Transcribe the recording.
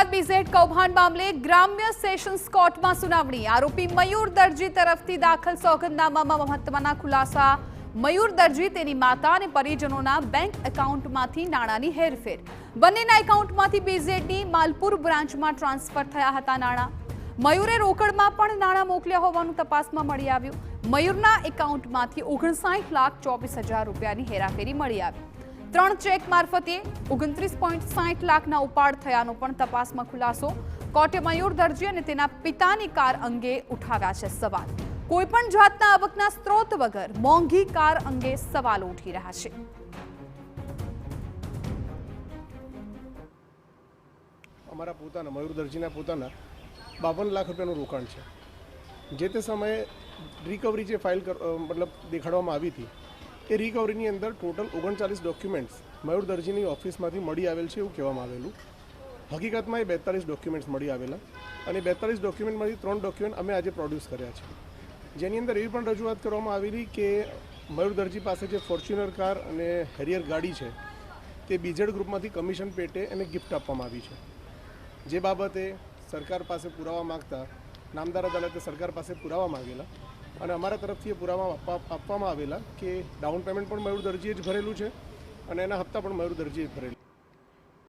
Ahmedabad BZ કૌભાંડ મામલે ગ્રામ્ય સેશન્સ કોર્ટમાં સુનાવણી। આરોપી મયુર દરજી તરફથી દાખલ સોગંદનામામાં મહત્વના ખુલાસા। મયુર દરજી તેની માતા અને પરિજનોના બેંક એકાઉન્ટમાંથી નાણાંની હેરફેર। બંનેના એકાઉન્ટમાંથી બીઝેડની માલપુર બ્રાન્ચમાં ટ્રાન્સફર થયા હતા નાણાં। મયુરે રોકડમાં પણ નાણાં મોકલ્યા હોવાનું તપાસમાં મળી આવ્યું। મયુરના એકાઉન્ટમાંથી 59,24,000 રૂપિયાની હેરાફેરી મળી આવી। 3 ચેક મારફતે 29.60 લાખના ઉપાડ થયાનો પણ તપાસમાં ખુલાસો। કોર્ટે મયુર દરજી અને તેના પિતાની કાર અંગે ઉઠાવ્યા છે સવાલ। કોઈપણ જાતના આવકના સ્ત્રોત વગર મોંઘી કાર અંગે સવાલો ઉઠી રહ્યા છે। અમારા પોતાના મયુર દરજીના પોતાના 52 લાખ રૂપિયાનું રોકાણ છે। જે તે સમયે રિકવરી જે ફાઇલ મતલબ દેખાડવામાં આવી હતી એ રિકવરીની અંદર ટોટલ 39 ડોક્યુમેન્ટ્સ મયુર દરજીની ઓફિસમાંથી મળી આવેલ છે એવું કહેવામાં આવેલું। હકીકતમાં એ 42 ડોક્યુમેન્ટ્સ મળી આવેલા અને 42 ડોક્યુમેન્ટમાંથી 3 ડોક્યુમેન્ટ અમે આજે પ્રોડ્યુસ કર્યા છે, જેની અંદર એવી પણ રજૂઆત કરવામાં આવેલી કે મયુર દરજી પાસે જે ફોર્ચ્યુનર કાર અને હેરિયર ગાડી છે તે બીઝેડ ગ્રુપમાંથી કમિશન પેટે એને ગિફ્ટ આપવામાં આવી છે। જે બાબતે સરકાર પાસે પુરાવા માગતા નામદાર અદાલતે સરકાર પાસે પુરાવા માગેલા અને અમારા તરફથી એ પુરાવા આપવામાં આવેલા કે ડાઉન પેમેન્ટ પણ મયુર દરજીએ જ ભરેલું છે અને એના હપ્તા પણ મયુર દરજીએ જ ભરેલું।